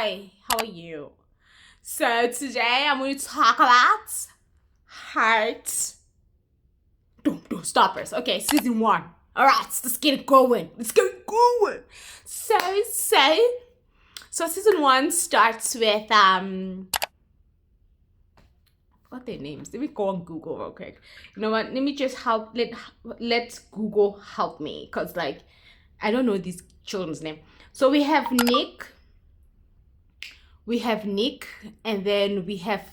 Hi, how are you? So today I'm going to talk about Heartstoppers. Okay, season 1. Alright, let's get it going. So season 1 starts with what their names? Let me go on Google real quick. You know what? Let me just let Google help me, because like I don't know these children's name. So we have Nick, and then we have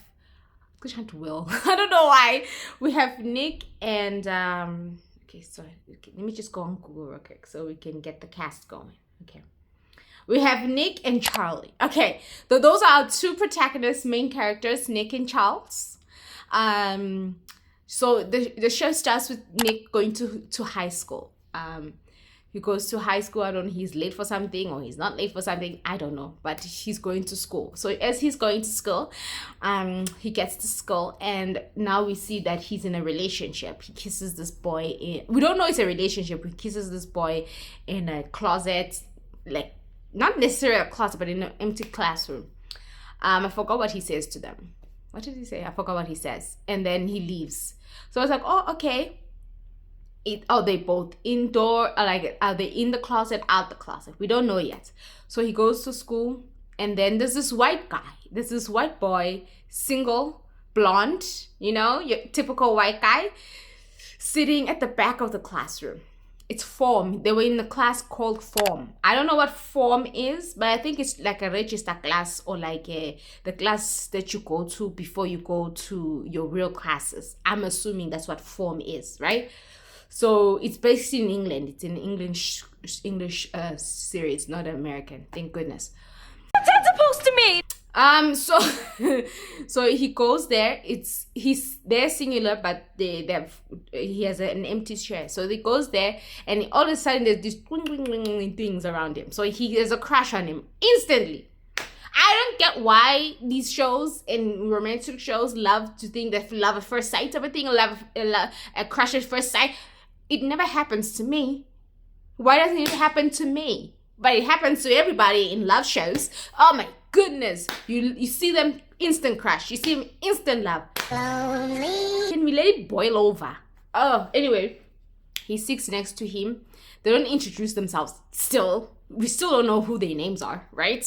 Will. I don't know why. We have Nick and okay, let me just go on Google real quick so we can get the cast going. Okay. We have Nick and Charlie. Okay, so those are our two protagonists, main characters, Nick and Charles. So the show starts with Nick going to high school. He goes to high school. I don't know, he's late for something or he's not late for something. I don't know, but he's going to school. So as he's going to school, he gets to school, and now we see that he's in a relationship. He kisses this boy. We don't know it's a relationship. He kisses this boy in a closet, like not necessarily a closet, but in an empty classroom. I forgot what he says to them. What did he say? I forgot what he says. And then he leaves. So I was like, oh, okay. They both indoor, like are they in the closet, out the closet? We don't know yet. So he goes to school, and then there's this white guy. There's this white boy, single, blonde, your typical white guy, sitting at the back of the classroom. It's form. They were in the class called form. I don't know what form is, but I think it's like a register class, or like the class that you go to before you go to your real classes. I'm assuming that's what form is, right? So it's based in England. It's an English series, not American. Thank goodness. What's that supposed to mean? So he goes there. He's there singular, but he has an empty chair. So he goes there, and all of a sudden there's these things around him. So he has a crush on him instantly. I don't get why these shows and romantic shows love to think that love at first sight type of thing, a crush at first sight. It never happens to me. Why doesn't it happen to me? But it happens to everybody in love shows. Oh my goodness. You see them, instant crush. You see them, instant love. Lonely. Can we let it boil over? Oh, anyway. He sits next to him. They don't introduce themselves still. We still don't know who their names are, right?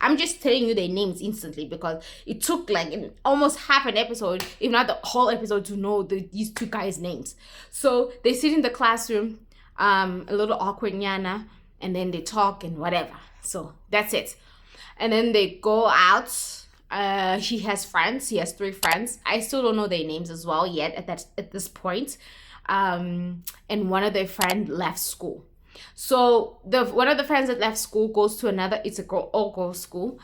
I'm just telling you their names instantly, because it took almost half an episode, if not the whole episode, to know these two guys' names. So they sit in the classroom, a little awkward nyana, and then they talk and whatever. So that's it. And then they go out. He has friends. He has 3 friends. I still don't know their names as well yet at this point. And one of their friends left school. So one of the friends that left school goes to another. It's all-girls school.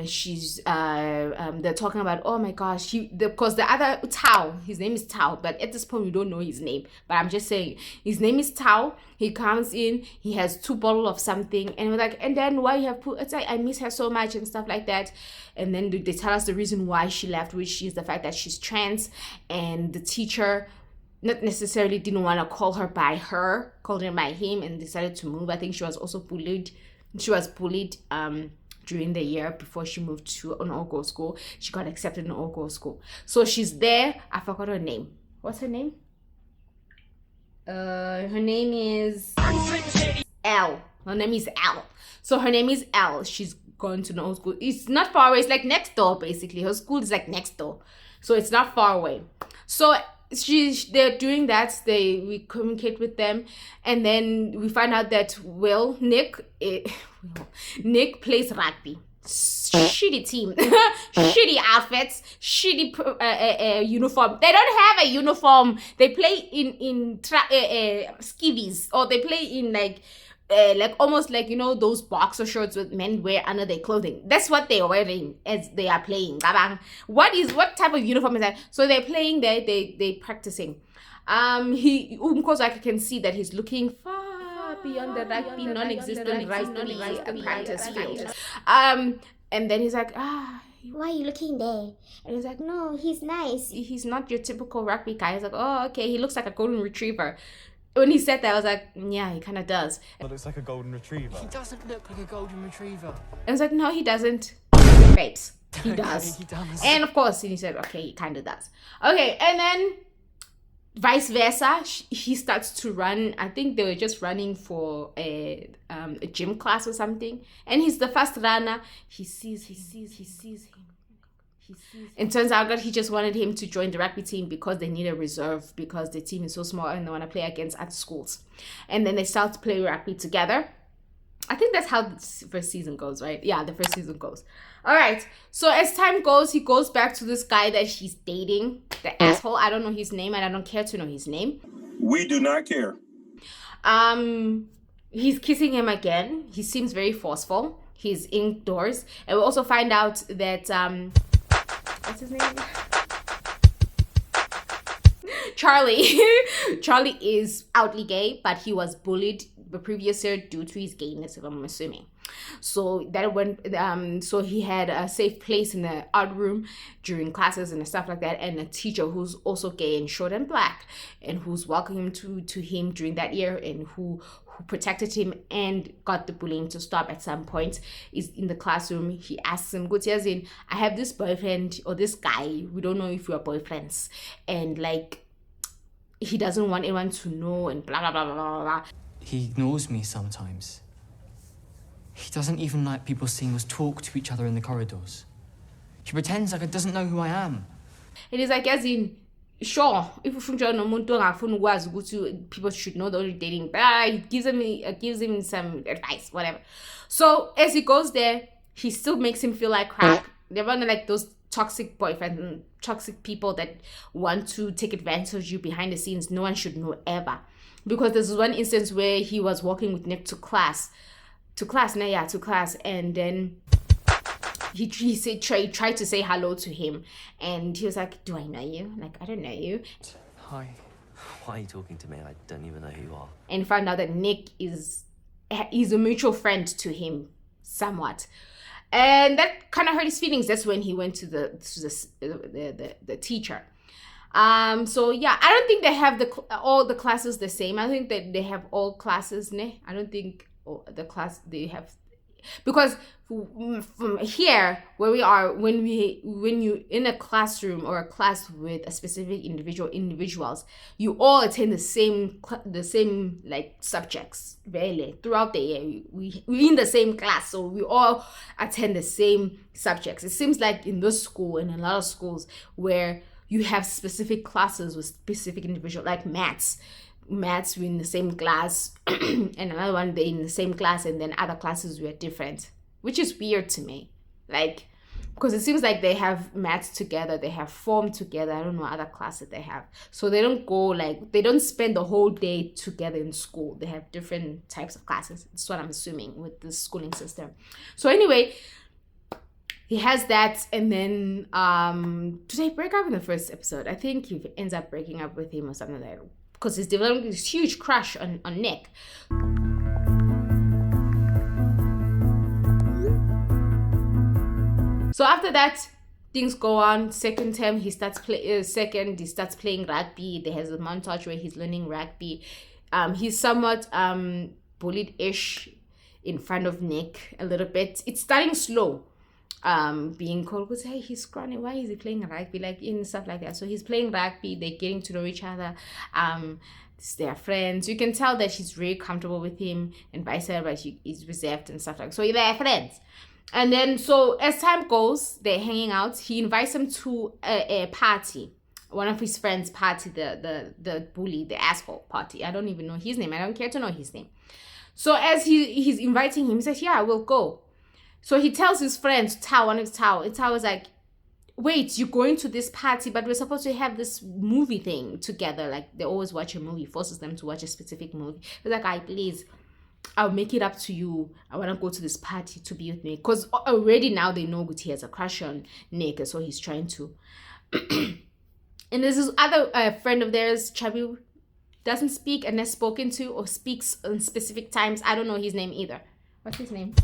She's they're talking about, oh my gosh, because the other Tao, his name is Tao, but at this point we don't know his name. But I'm just saying his name is Tao. He comes in, he has 2 bottles of something, and we're like, and then why you have put? It's like, I miss her so much and stuff like that. And then they tell us the reason why she left, which is the fact that she's trans, and the teacher not necessarily didn't want to call her by her, called her by him, and decided to move. I think she was also bullied. She was bullied during the year before she moved to an all-girls school. She got accepted in an all-girls school. So she's there. I forgot her name. What's her name? Her name is Elle. Her name is Elle. So her name is Elle. She's gone to an old school. It's not far away. It's like next door, basically. Her school is like next door. So it's not far away. So they're doing that. We communicate with them, and then we find out that Nick plays rugby. Shitty team, shitty outfits, shitty uniform. They don't have a uniform. They play in skivvies, or they play in like almost like those boxer shorts with men wear under their clothing. That's what they are wearing as they are playing. What type of uniform is that? So they're playing there. They practicing. Because I can see that he's looking far beyond the rugby, non-existent rugby practice field. And then he's like, why are you looking there? And he's like, no, he's nice. He's not your typical rugby guy. He's like, oh, okay. He looks like a golden retriever. when he said that, I was like, yeah, he kind of does. It looks like a golden retriever. He doesn't look like a golden retriever. I was like, no, he doesn't. Babes, he does. He does. And of course, he said, okay, he kind of does. Okay, and then vice versa, he starts to run. I think they were just running for a gym class or something. And he's the first runner. He sees him. And turns out that he just wanted him to join the rugby team because they need a reserve because the team is so small and they want to play against other schools. And then they start to play rugby together. I think that's how the first season goes, right? Yeah, the first season goes. All right. So as time goes, he goes back to this guy that he's dating, the asshole. I don't know his name and I don't care to know his name. We do not care. He's kissing him again. He seems very forceful. He's indoors. And we also find out that what's his name? Charlie. Charlie is outly gay, but he was bullied the previous year due to his gayness, if I'm assuming. So that went. So he had a safe place in the art room during classes and stuff like that, and a teacher who's also gay and short and black, and who's welcoming him to him during that year, and who protected him and got the bullying to stop at some point is in the classroom. He asks him, "Good, as in, I have this boyfriend or this guy. We don't know if we are boyfriends," and like he doesn't want anyone to know and blah blah blah blah blah blah. He ignores me sometimes. He doesn't even like people seeing us talk to each other in the corridors. He pretends like he doesn't know who I am. It is like, as in, sure, if you find people should know they're dating, but he gives him some advice, whatever. So as he goes there, he still makes him feel like crap. They're one of like those toxic boyfriends and toxic people that want to take advantage of you behind the scenes. No one should know ever. Because there's one instance where he was walking with Nick to class, and then he said tried to say hello to him, and he was like, "Do I know you? Like, I don't know you." Hi. Why are you talking to me? I don't even know who you are. And found out that Nick is a mutual friend to him, somewhat, and that kind of hurt his feelings. That's when he went to the teacher. So yeah, I don't think they have all the classes the same. I think that they have all classes, ne? I don't think the class they have, because from here where we are, when you in a classroom or a class with a specific individuals, you all attend the same like subjects really throughout the year. We in the same class, so we all attend the same subjects. It seems like in this school and in a lot of schools where you have specific classes with specific individual, like maths we're in the same class and another one they're in the same class, and then other classes were different, which is weird to me, like, because it seems like they have maths together, they have form together. I don't know other classes they have, so they don't spend the whole day together in school. They have different types of classes. That's what I'm assuming with the schooling system. So anyway, he has that, and then do they break up in the first episode? I think he ends up breaking up with him or something like that, because he's developing this huge crush on Nick. So after that, things go on. Second term, he starts playing rugby. There has a montage where he's learning rugby. He's somewhat bullied-ish in front of Nick a little bit. It's starting slow. Being called, because hey, he's scrawny, why is he playing rugby, like in stuff like that. So he's playing rugby, they're getting to know each other, they're friends. You can tell that she's very comfortable with him and vice versa, but he's reserved and stuff like that. So they're friends. And then so as time goes, they're hanging out. He invites him to a party, one of his friends' party, the bully, the asshole party. I don't even know his name. I don't care to know his name. So as he's inviting him, he says, yeah, we'll go. So he tells his friend, Tao, and Tao is like, wait, you're going to this party, but we're supposed to have this movie thing together. Like, they always watch a movie, forces them to watch a specific movie. He's like, please, I'll make it up to you. I want to go to this party to be with me. Because already now they know Guti has a crush on Nick, so he's trying to. And there's this other friend of theirs, Chabi, doesn't speak and has spoken to or speaks on specific times. I don't know his name either. What's his name?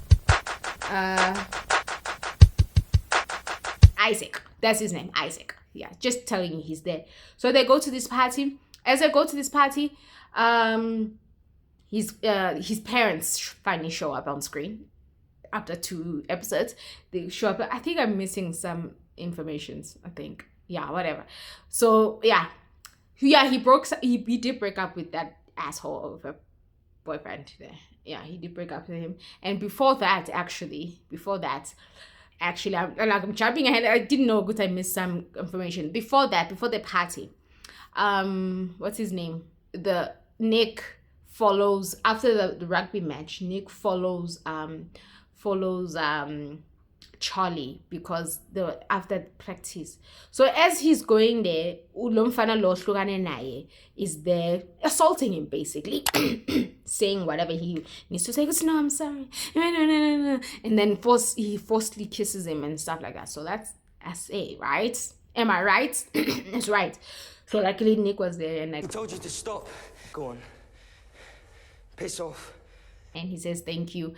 Isaac. That's his name, Isaac. Yeah, just telling you he's there. So they go to this party. As they go to this party, His parents finally show up on screen after 2 episodes. They show up. I think I'm missing some informations. I think, yeah, whatever. So yeah, he did break up with that asshole of a boyfriend there. Yeah, he did break up with him. And before that, actually, I'm jumping ahead. I didn't know, but I missed some information. Before that, before the party, what's his name? Nick follows, after the rugby match, Nick follows Charlie, because after practice. So as he's going there, ulomfana lo hlukane naye is there assaulting him, basically, saying whatever he needs to say. He goes, no, I'm sorry. And then he forcefully kisses him and stuff like that. So that's SA, right? Am I right? That's right. So luckily Nick was there and I told you to stop. Go on. Piss off. And he says thank you.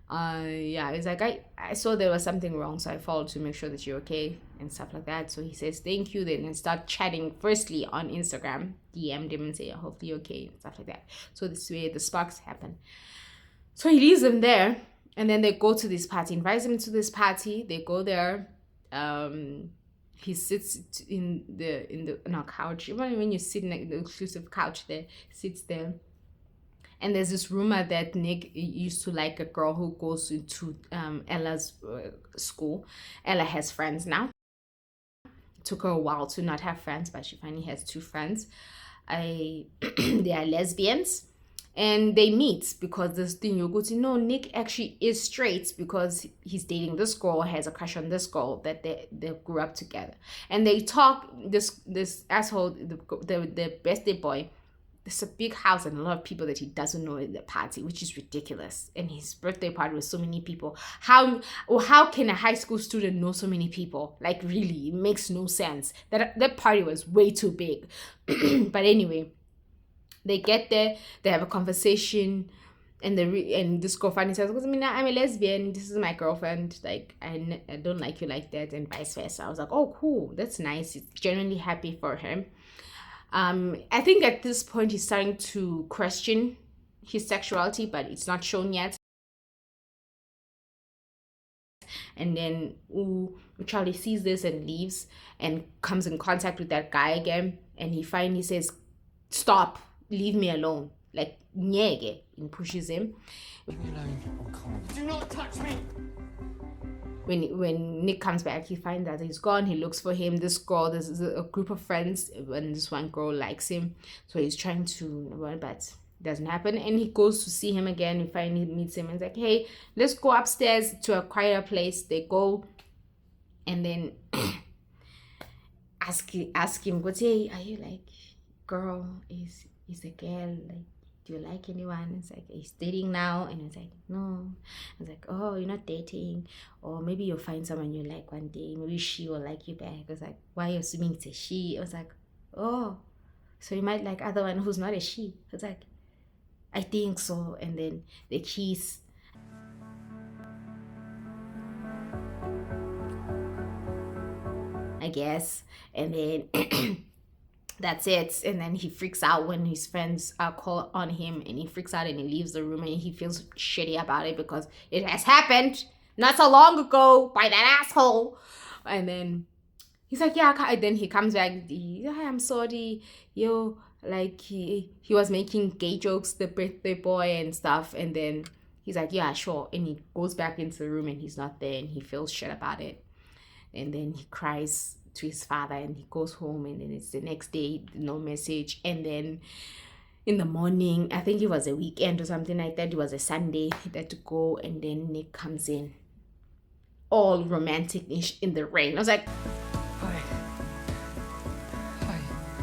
Yeah, it's like I saw there was something wrong, so I followed to make sure that you're okay and stuff like that. So he says thank you, then start chatting firstly on Instagram, DM'd him and say hopefully you're okay and stuff like that. So this way the sparks happen. So he leaves them there, and then they go to this party, invites him to this party. They go there. He sits in the couch. Even when you sit in the exclusive couch, there sits there. And there's this rumor that Nick used to like a girl who goes into Ella's school. Ella has friends now. It took her a while to not have friends, but she finally has 2 friends. They are lesbians. And they meet because this thing, you go to know Nick actually is straight because he's dating this girl, has a crush on this girl that they grew up together. And they talk, this asshole, the birthday boy, there's a big house and a lot of people that he doesn't know at the party, which is ridiculous. And his birthday party was so many people. How can a high school student know so many people? Like, really, it makes no sense. That party was way too big. But anyway, they get there, they have a conversation, and this girl finally says, I mean, I'm a lesbian, this is my girlfriend, like, I don't like you like that, and vice versa. I was like, oh, cool, that's nice. It's genuinely happy for him. I think at this point he's starting to question his sexuality, but it's not shown yet. And then Charlie sees this and leaves and comes in contact with that guy again, and he finally says, stop, leave me alone, like nyege, and pushes him. Leave me alone. Do not touch me. When Nick comes back, he finds that he's gone. He looks for him. This girl, there's a group of friends, and this one girl likes him, so he's trying to run, but it doesn't happen. And he goes to see him again. He finally meets him and is like, hey, let's go upstairs to a quieter place. They go, and then ask him, go, hey, are you like, girl, is a girl, like, do you like anyone? It's like, he's dating now. And it's like, no. It's like, oh, you're not dating, or maybe you'll find someone you like one day, maybe she will like you back. It's like, why are you assuming it's a she? I was like, oh, so you might like other one who's not a she. It's like, I think so. And then they kiss. I guess. And then that's it. And then he freaks out when his friends call on him, and he freaks out and he leaves the room, and he feels shitty about it because it has happened not so long ago by that asshole. And then he's like, yeah, and then he comes back, I'm sorry, yo, like he was making gay jokes, the birthday boy and stuff. And then he's like, yeah, sure. And he goes back into the room and he's not there, and he feels shit about it. And then he cries to his father, and he goes home, and then it's the next day, no message. And then in the morning, I think it was a weekend or something like that, it was a Sunday, he had to go, and then Nick comes in all romantic-ish in the rain. I was like, Hi.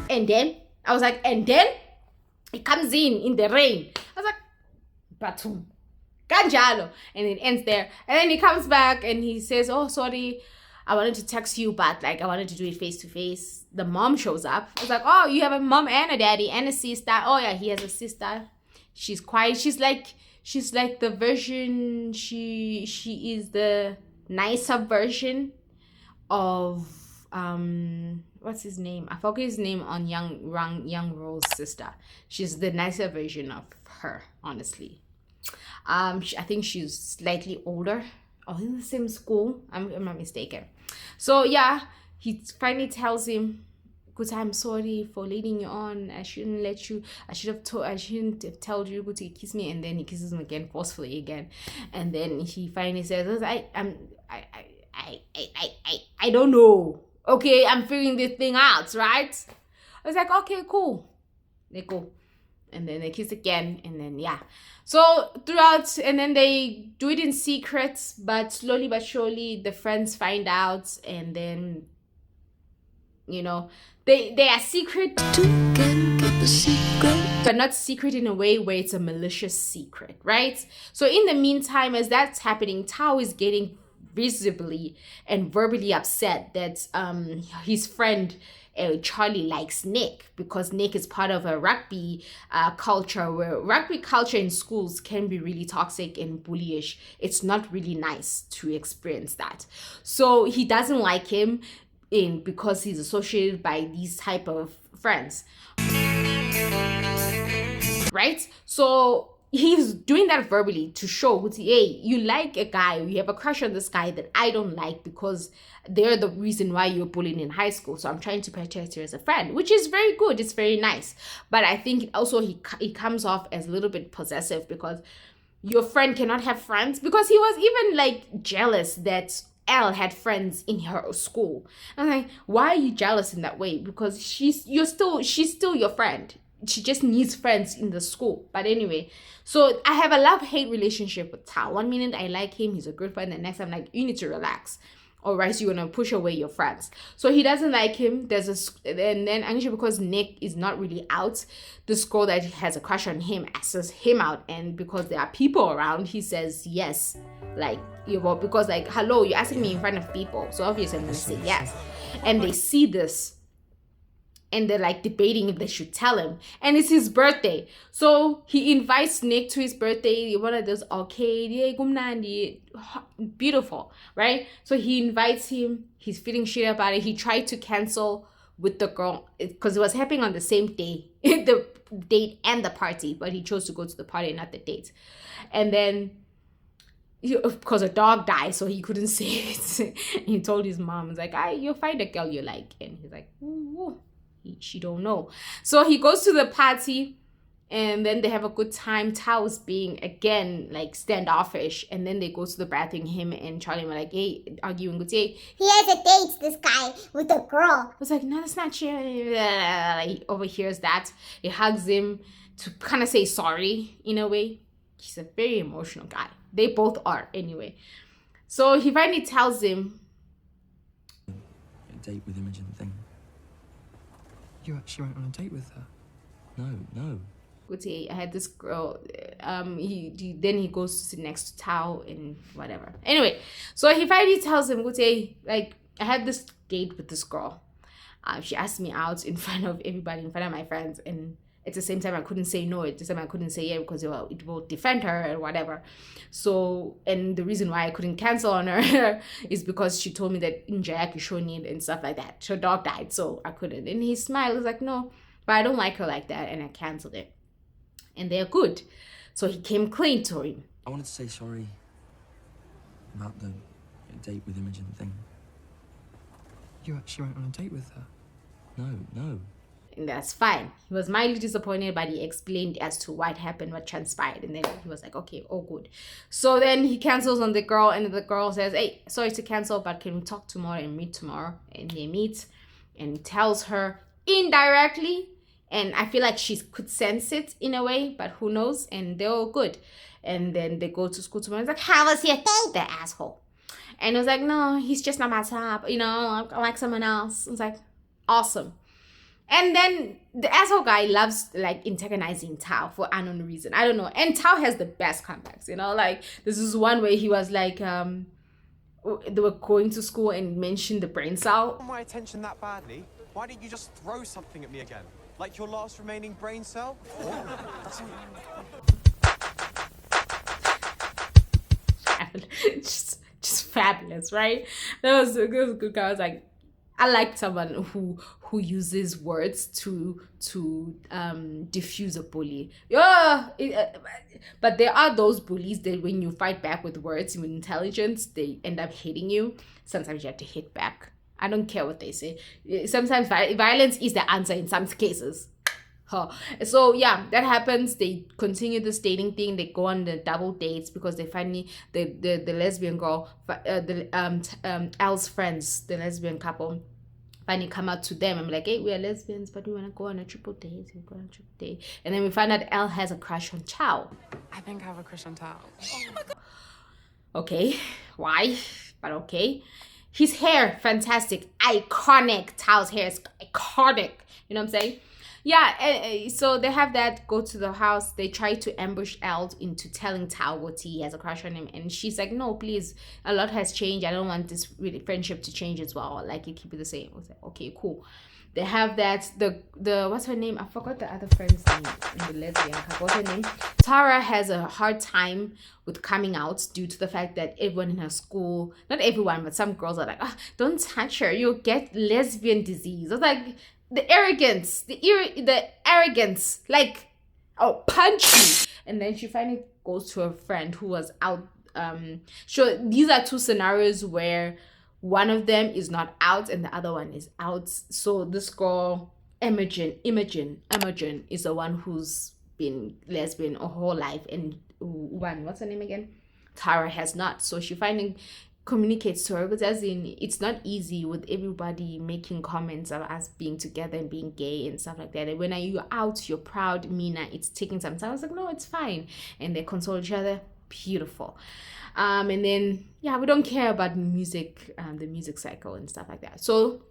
And then he comes in the rain. I was like, Batum, Ganjalo. And it ends there. And then he comes back and he says, oh, sorry, I wanted to text you, but like I wanted to do it face to face. The mom shows up. I was like, oh, you have a mom and a daddy and a sister. Oh yeah, he has a sister. She's quiet. She's like the version. She is the nicer version of what's his name? I forget his name on Young Ro's sister. She's the nicer version of her, honestly. I think she's slightly older or in the same school. I'm not mistaken. So yeah, he finally tells him, "Good, I'm sorry for leading you on. I shouldn't have told you to kiss me." And then he kisses him again, forcefully again. And then he finally says, I don't know. Okay, I'm figuring this thing out, right? I was like, okay, cool. They go. And then they kiss again, and then yeah. So throughout, and then they do it in secret, but slowly but surely the friends find out, and then, you know, they are secret, but not secret in a way where it's a malicious secret, right? So in the meantime, as that's happening, Tao is getting visibly and verbally upset that his friend Charlie likes Nick, because Nick is part of a rugby culture, where rugby culture in schools can be really toxic and bullyish. It's not really nice to experience that. So he doesn't like him because he's associated by these type of friends, right? So he's doing that verbally to show, hey, you like a guy, you have a crush on this guy that I don't like, because they're the reason why you're bullied in high school. So I'm trying to protect you as a friend, which is very good. It's very nice. But I think also he comes off as a little bit possessive, because your friend cannot have friends, because he was even like jealous that Elle had friends in her school. I'm like, why are you jealous in that way? Because she's still your friend. She just needs friends in the school. But anyway, so I have a love-hate relationship with Tao. One minute I like him, he's a good friend. The next I'm like, you need to relax, or else you're gonna push away your friends. So he doesn't like him. And then actually, because Nick is not really out, this girl that has a crush on him asks him out, and because there are people around, he says yes. Like, because like, hello, you're asking me in front of people, so obviously I'm gonna say yes. And they see this, and they're like debating if they should tell him. And it's his birthday. So he invites Nick to his birthday. One of those arcade, beautiful, right? So he invites him. He's feeling shit about it. He tried to cancel with the girl because it was happening on the same day, the date and the party, but he chose to go to the party and not the date. And then, because a dog died, so he couldn't say it. He told his mom, he's like, you'll find a girl you like. And he's like, ooh. She don't know. So he goes to the party, and then they have a good time. Tao is being again like standoffish, and then they go to the bathroom. Him and Charlie were like, hey, arguing with he has a date, this guy, with a girl. I was like, no, that's not true. He overhears that. He hugs him to kind of say sorry in a way. He's a very emotional guy. They both are anyway. So he finally tells him, a date with Imogen thing. You actually went on a date with her? No. I had this girl. Then he goes to sit next to Tao and whatever. Anyway, so he finally tells him, like, I had this date with this girl. She asked me out in front of everybody, in front of my friends, and at the same time I couldn't say no. At the same time I couldn't say yeah, because it will defend her and whatever. So, and the reason why I couldn't cancel on her is because she told me that in Jayak Shoni and stuff like that, her dog died, so I couldn't. And he smiled. He was like, no, but I don't like her like that, and I canceled it. And they're good. So he came clean to him. I wanted to say sorry about the date with Imogen thing. You actually went on a date with her? No. And that's fine. He was mildly disappointed, but he explained as to what happened, what transpired. And then he was like, okay, all good. So then he cancels on the girl, and the girl says, hey, sorry to cancel, but can we talk tomorrow and meet tomorrow? And they meet, and tells her indirectly, and I feel like she could sense it in a way, but who knows? And they're all good. And then they go to school tomorrow. It's like, how was your date, the asshole? And it was like, no, he's just not my type. I like someone else. It's like, awesome. And then the asshole guy loves like antagonizing Tao for unknown reason. I don't know. And Tao has the best comebacks, like this is one way he was like, they were going to school and mentioned the brain cell. My attention that badly? Why didn't you just throw something at me again? Like your last remaining brain cell? just fabulous, right? That was a good guy. I was like, I like someone who uses words to diffuse a bully. Yeah, but there are those bullies that when you fight back with words with intelligence, they end up hitting you. Sometimes you have to hit back. I don't care what they say. Sometimes violence is the answer in some cases. Huh. So yeah, that happens. They continue this dating thing. They go on the double dates because they finally the lesbian girl, Al's friends, the lesbian couple, finally come out to them and be like, hey, we are lesbians, but we want to go on a triple date. We go on a triple date, and then we find out Al has a crush on Chow. I think I have a crush on Tao. Okay, why? But okay. His hair, fantastic, iconic. Tao's hair is iconic. You know what I'm saying? Yeah, so they have that, go to the house. They try to ambush Elle into telling Tao what he has a crush on him. And she's like, no, please, a lot has changed. I don't want this really friendship to change as well. Like, you keep it the same. I was like, okay, cool. They have that, the what's her name? I forgot the other friend's name in the lesbian couple. What's her name? Tara has a hard time with coming out due to the fact that everyone in her school, not everyone, but some girls are like, don't touch her. You'll get lesbian disease. I was like, the arrogance, the arrogance, like, oh, punch you. And then she finally goes to her friend who was out. So these are two scenarios where one of them is not out and the other one is out. So this girl, Imogen is the one who's been lesbian her whole life, and what's her name again? Tara has not. So she finally communicates to her, because as in, it's not easy with everybody making comments of us being together and being gay and stuff like that. And when you're out, you're proud, Mina, it's taking some time. I was like, no, it's fine. And they console each other. Beautiful. And then, yeah, we don't care about music, the music cycle and stuff like that. So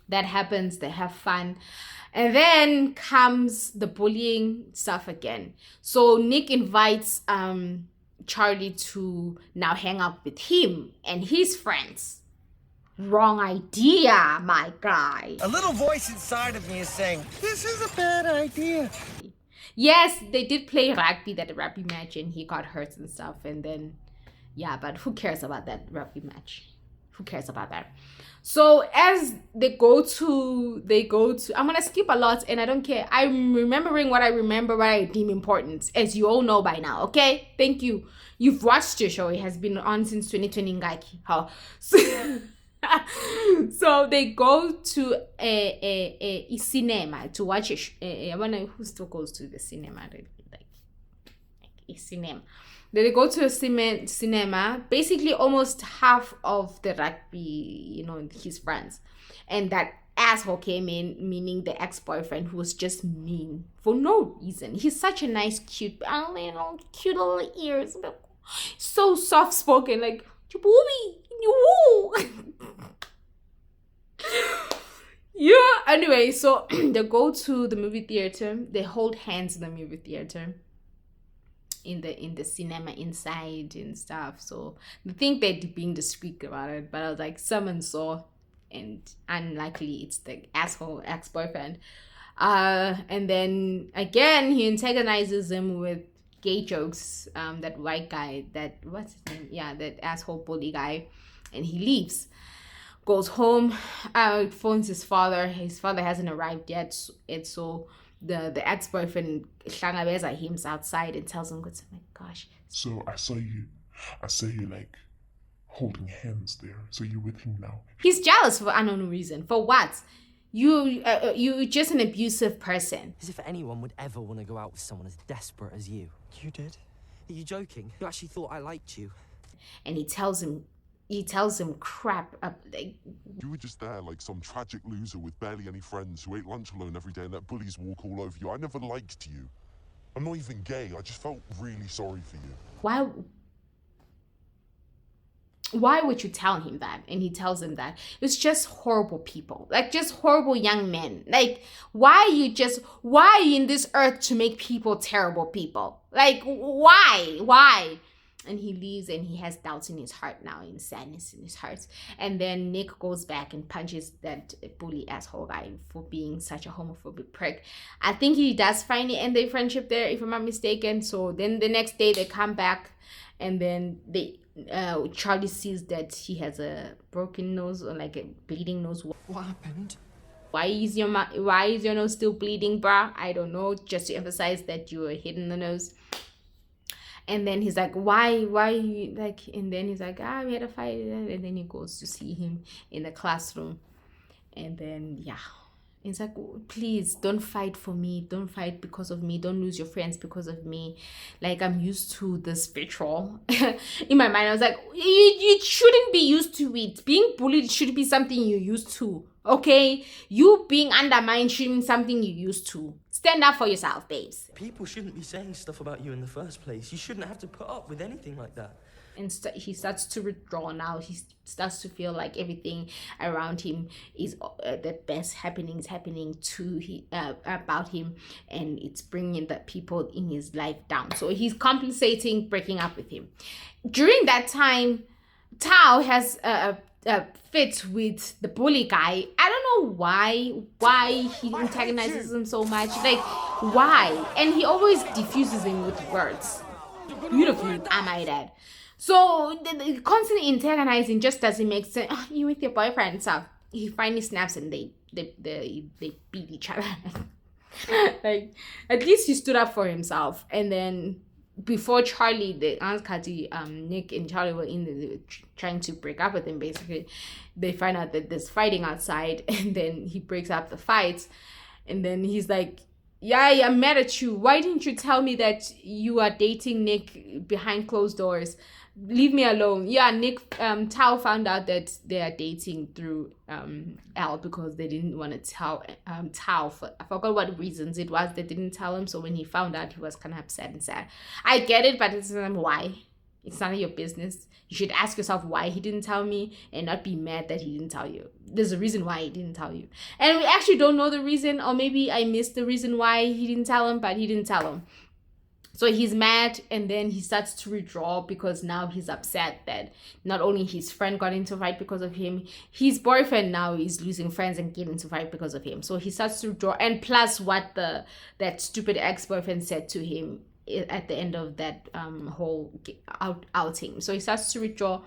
that happens. They have fun. And then comes the bullying stuff again. So Nick invites Charlie to now hang out with him and his friends. Wrong idea, my guy. A little voice inside of me is saying, this is a bad idea. Yes, they did play rugby, that rugby match, and he got hurt and stuff. And then, yeah, but who cares about that rugby match? Who cares about that? So as they go to, I'm going to skip a lot and I don't care. I'm remembering what I remember, what I deem important, as you all know by now, okay? Thank you. You've watched your show. It has been on since 2020, Ngaki. How? So they go to a cinema to watch I wonder who still goes to the cinema, like a cinema. They go to a cinema, basically almost half of the rugby, his friends. And that asshole came in, meaning the ex-boyfriend, who was just mean for no reason. He's such a nice, cute little ears. So soft-spoken, like, yeah, anyway, so they go to the movie theater. They hold hands in the movie theater. In the cinema inside and stuff. So they think they're being discreet about it, but I was like, someone saw, and unlikely it's the asshole ex-boyfriend. And then again he antagonizes him with gay jokes. That white guy, what's his name? Yeah, that asshole bully guy, and he leaves. Goes home, phones his father. His father hasn't arrived yet, and so the ex-boyfriend hlangabeza him outside and tells him, oh my gosh. So I saw you like holding hands there. So you're with him now. He's jealous for unknown reason. For what? You're just an abusive person. As if anyone would ever want to go out with someone as desperate as you. You did? Are you joking? You actually thought I liked you? And he tells him crap up, like, You were just there like some tragic loser with barely any friends who ate lunch alone every day and let bullies walk all over you. I never liked you. I'm not even gay. I just felt really sorry for you. Why would you tell him that? And he tells him that it's just horrible people, like just horrible young men. Like, why are you in this earth to make people terrible people? Like, why? and he leaves, and he has doubts in his heart now, and sadness in his heart. And then Nick goes back and punches that bully asshole guy for being such a homophobic prick. I think he does finally end their friendship there, if I'm not mistaken. So then the next day they come back, and then Charlie sees that he has a broken nose, or like a bleeding nose. What happened? Why is your nose still bleeding, bruh? I don't know, just to emphasize that you were hitting the nose. And then he's like, why, like, and then he's like, we had a fight. And then he goes to see him in the classroom. And then, yeah, it's like, please don't fight for me. Don't fight because of me. Don't lose your friends because of me. Like, I'm used to this betrayal. In my mind, I was like, you shouldn't be used to it. Being bullied should be something you're used to. Okay? You being undermined shouldn't be something you're used to. Stand up for yourself, babes. People shouldn't be saying stuff about you in the first place. You shouldn't have to put up with anything like that. And he starts to withdraw now. He starts to feel like everything around him is the best happening about him, and it's bringing the people in his life down. So he's compensating breaking up with him. During that time, Tao has a fit with the bully guy. I don't know why he antagonizes him so much. Like, why? And he always diffuses him with words. Beautifully, I might add. So the constant antagonizing just doesn't make sense. Oh, you with your boyfriend, so he finally snaps and they beat each other. Like, at least he stood up for himself. And then before Charlie, Nick and Charlie were trying to break up with him. Basically, they find out that there's fighting outside, and then he breaks up the fight. And then he's like, yeah, I'm mad at you. Why didn't you tell me that you are dating Nick behind closed doors? Leave me alone. Yeah, Nick, Tao found out that they are dating through L because they didn't want to tell Tao. I forgot what reasons it was they didn't tell him. So when he found out, he was kind of upset and sad. I get it, but it's not why. It's none of your business. You should ask yourself why he didn't tell me and not be mad that he didn't tell you. There's a reason why he didn't tell you. And we actually don't know the reason, or maybe I missed the reason why he didn't tell him, but he didn't tell him. So he's mad, and then he starts to withdraw because now he's upset that not only his friend got into a fight because of him, his boyfriend now is losing friends and getting into a fight because of him. So he starts to withdraw, and plus what that stupid ex-boyfriend said to him at the end of that whole outing. So he starts to withdraw,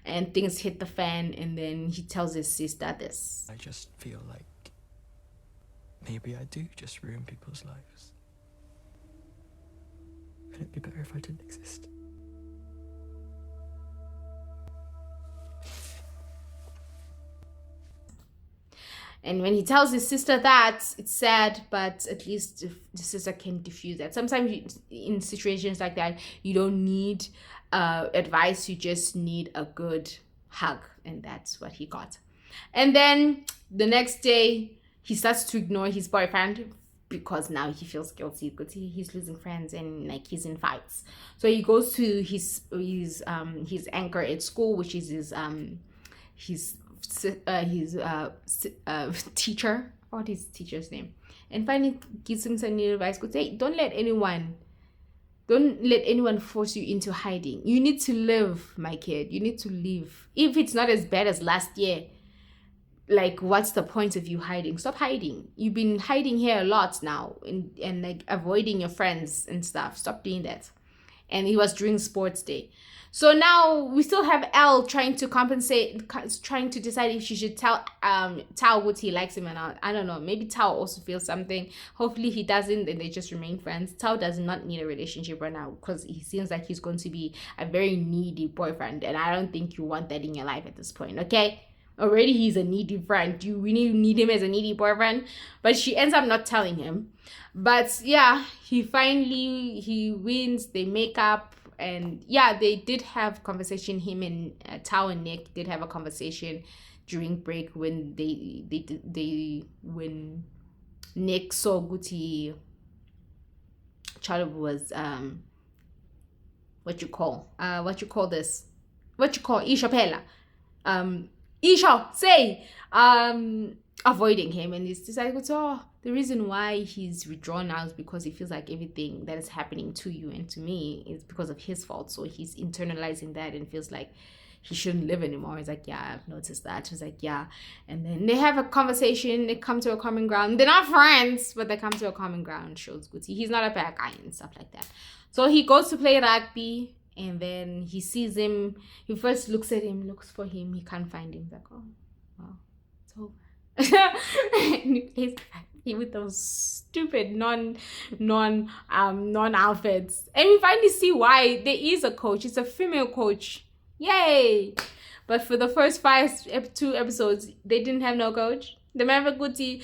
and things hit the fan, and then he tells his sister this. I just feel like maybe I do just ruin people's lives. Could it be better if I didn't exist? And when he tells his sister that, it's sad, but at least the sister can diffuse that. Sometimes in situations like that, you don't need advice, you just need a good hug. And that's what he got. And then the next day, he starts to ignore his boyfriend because now he feels guilty because he's losing friends and like he's in fights. So he goes to his anchor at school, which is his teacher. What is his teacher's name? And finally gives him some new advice. Goes, hey, don't let anyone force you into hiding. You need to live, my kid. You need to live. If it's not as bad as last year, like, what's the point of you hiding? Stop hiding. You've been hiding here a lot now and like avoiding your friends and stuff. Stop doing that. And it was during sports day. So now we still have Elle trying to compensate, trying to decide if she should tell Tao what he likes him or not. I don't know. Maybe Tao also feels something. Hopefully he doesn't, and they just remain friends. Tao does not need a relationship right now because he seems like he's going to be a very needy boyfriend, and I don't think you want that in your life at this point, okay? Already he's a needy friend. You really need him as a needy boyfriend? But she ends up not telling him. But yeah, he wins. They make up. And yeah, they did have conversation. Him and Tao and Nick did have a conversation during break when when Nick saw Guti Charlie was what you call Isha Pella. Isha, say, avoiding him, and he's decided, oh, the reason why he's withdrawn now is because he feels like everything that is happening to you and to me is because of his fault. So he's internalizing that and feels like he shouldn't live anymore. He's like, yeah, I've noticed that. He's like, yeah. And then they have a conversation, they come to a common ground. They're not friends, but they come to a common ground. Shows good. He's not a bad guy and stuff like that. So he goes to play rugby, and then he sees him. He first looks at him, looks for him. He can't find him. He's like, oh, wow, it's over. And he plays rugby with those stupid non outfits, and we finally see why there is a coach. It's a female coach. Yay! But for the first two episodes, they didn't have no coach. Remember, Guti,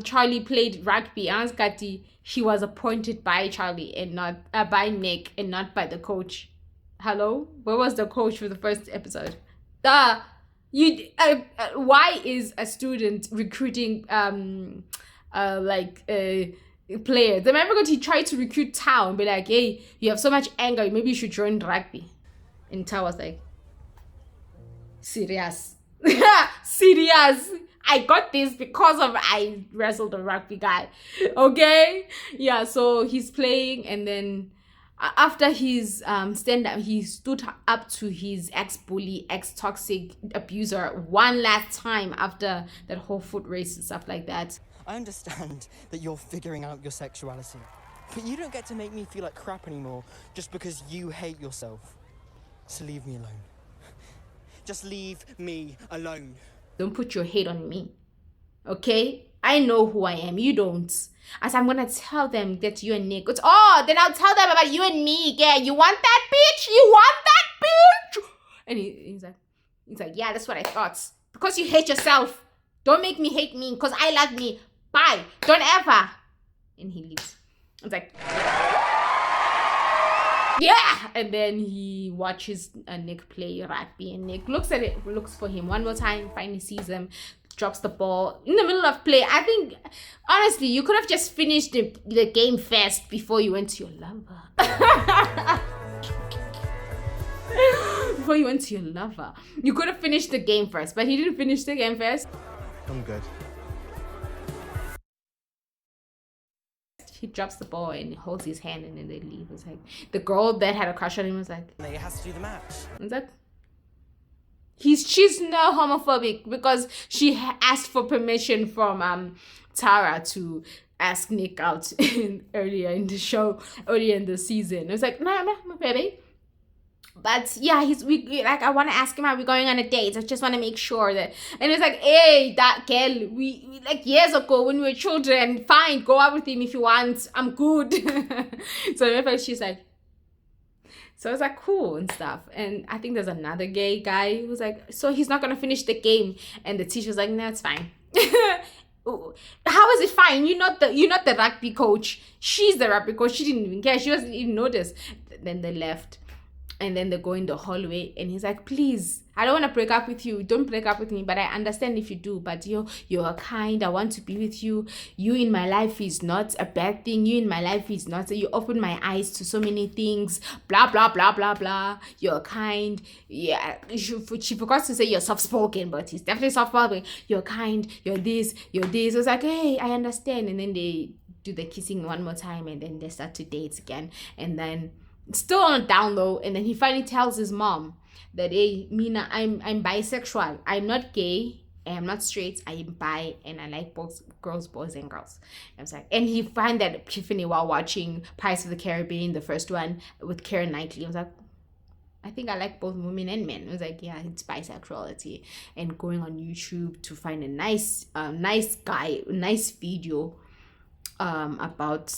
Charlie played rugby. Anskati, he was appointed by Charlie and not by Nick and not by the coach. Hello, where was the coach for the first episode? Why is a student recruiting players? Remember, he tried to recruit Tao and be like, hey, you have so much anger, maybe you should join rugby. And Tao was like, serious. Serious. I got this because of I wrestled a rugby guy. Okay? Yeah, so he's playing, and then after his stand-up, he stood up to his ex-bully, ex-toxic abuser one last time after that whole foot race and stuff like that. I understand that you're figuring out your sexuality, but you don't get to make me feel like crap anymore just because you hate yourself. So leave me alone. Just leave me alone. Don't put your hate on me, okay? I know who I am. You don't. As I'm gonna tell them that you and Nick. Then I'll tell them about you and me. Yeah, you want that bitch? You want that bitch? And he's like, yeah, that's what I thought. Because you hate yourself. Don't make me hate me. Because I love me. Bye. Don't ever. And he leaves. It's like, yeah. And then he watches Nick play rugby, and Nick looks at it, looks for him one more time, finally sees him, drops the ball in the middle of play. I think, honestly, you could have just finished the game first before you went to your lover. Before you went to your lover. You could have finished the game first, but he didn't finish the game first. I'm good. He drops the ball and holds his hand, and then they leave. It's like, the girl that had a crush on him was like, He has to do the match. It's like, she's not homophobic because she asked for permission from Tara to ask Nick out earlier in the show, earlier in the season. It was like, no, baby. But yeah, I want to ask him, are we going on a date? I just want to make sure that. And it's like, hey, that girl, we like years ago when we were children, fine, go out with him if you want. I'm good. So in she's like, so it's like cool and stuff. And I think there's another gay guy who's like, so he's not gonna finish the game. And the teacher's like, no, it's fine. How is it fine? You're not the rugby coach. She's the rugby coach. She didn't even care. She doesn't even notice. Then they left. And then they go in the hallway, and he's like, please, I don't want to break up with you. Don't break up with me, but I understand if you do. But you're kind. I want to be with you. You in my life is not a bad thing. You in my life is not. You open my eyes to so many things. Blah, blah, blah, blah, blah. You're kind. Yeah, she forgot to say you're soft-spoken, but he's definitely soft-spoken. You're kind. You're this. You're this. I was like, hey, I understand. And then they do the kissing one more time, and then they start to date again. And then still on a down low, and then he finally tells his mom that, hey, Mina, I'm bisexual. I'm not gay, I'm not straight, I am bi, and I like both girls, boys, and girls. I was like, and he find that epiphany while watching Pirates of the Caribbean, the first one with Keira Knightley. I was like, I think I like both women and men. I was like, yeah, it's bisexuality. And going on YouTube to find a nice video about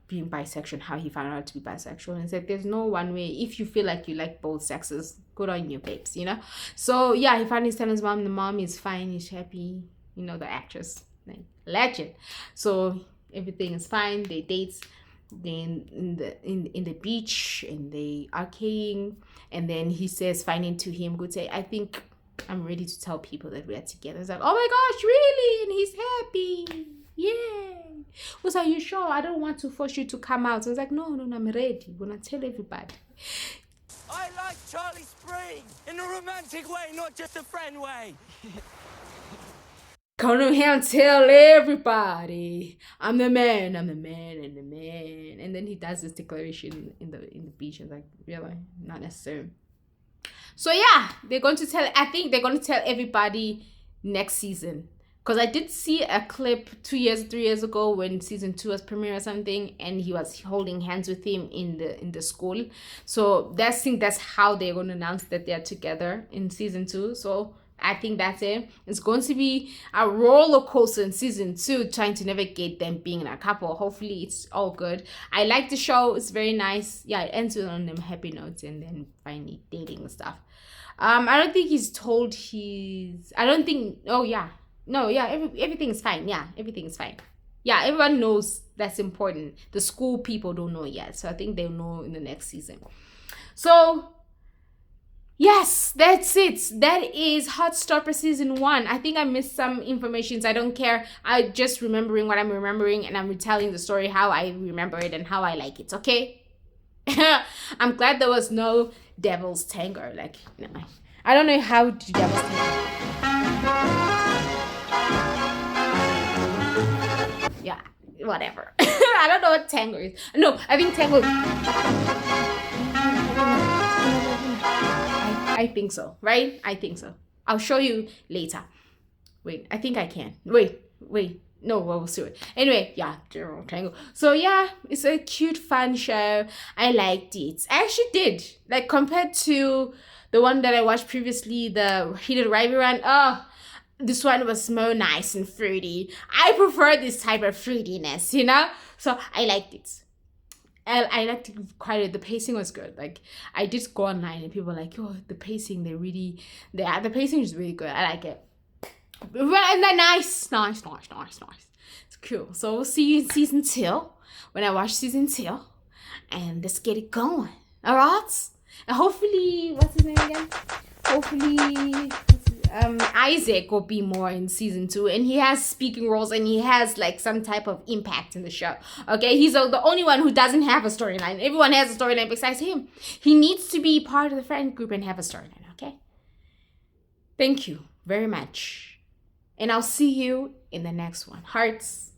being bisexual, how he found out to be bisexual. And said, there's no one way. If you feel like you like both sexes, good on you, babes, you know? So yeah, he finally tells his mom, the mom is fine, he's happy, you know, the actress, like, legend. So everything is fine, they date, then in the beach, and they are arcing, and then he says, finding to him, good say, I think I'm ready to tell people that we're together. It's like, oh my gosh, really? And he's happy. Yay. Was, are you sure? I don't want to force you to come out. So I was like, no, I'm ready. I'm gonna tell everybody. I like Charlie Spring in a romantic way, not just a friend way. come to him and tell everybody, I'm the man, I'm the man, and the man. And then he does this declaration in the beach, and like, really, not necessary. So yeah, they're going to tell. I think they're going to tell everybody next season. Because I did see a clip 3 years ago when season 2 was premiere or something, and he was holding hands with him in the school. So I think that's how they're going to announce that they're together in season 2. So I think that's it. It's going to be a roller coaster in season 2, trying to navigate them being a couple. Hopefully it's all good. I like the show. It's very nice. Yeah, it ends on them happy notes and then finally dating and stuff. I don't think he's told he's... I don't think... Oh, yeah. No, yeah, everything's fine. Yeah, everything's fine. Yeah, everyone knows that's important. The school people don't know yet. So I think they'll know in the next season. So, yes, that's it. That is Heartstoppers Season 1. I think I missed some information. I don't care. I'm just remembering what I'm remembering. And I'm retelling the story how I remember it and how I like it, okay? I'm glad there was no Devil's Tango. Like, no, I don't know how to Devil's Tango. Yeah, whatever. I don't know what tango is. No, I think tango. I think so, right? I think so. I'll show you later. Wait, I think I can. Wait. No, we'll see it. Anyway, yeah, tango. So yeah, it's a cute, fun show. I liked it. I actually did. Like, compared to the one that I watched previously, the Heated Rivalry Run. Oh, this one was more nice and fruity. I prefer this type of fruitiness, you know? So I liked it. I liked it quite a bit. The pacing was good. Like, I did go online and people were like, oh, the pacing, the pacing is really good. I like it. Nice. It's cool. So we'll see you in season 2 when I watch season 2. And let's get it going. All right? And hopefully, what's his name again? Hopefully... Isaac will be more in season 2, and he has speaking roles and he has like some type of impact in the show. Okay, he's the only one who doesn't have a storyline. Everyone has a storyline besides him. He needs to be part of the friend group and have a storyline. Okay, thank you very much, and I'll see you in the next one. Hearts.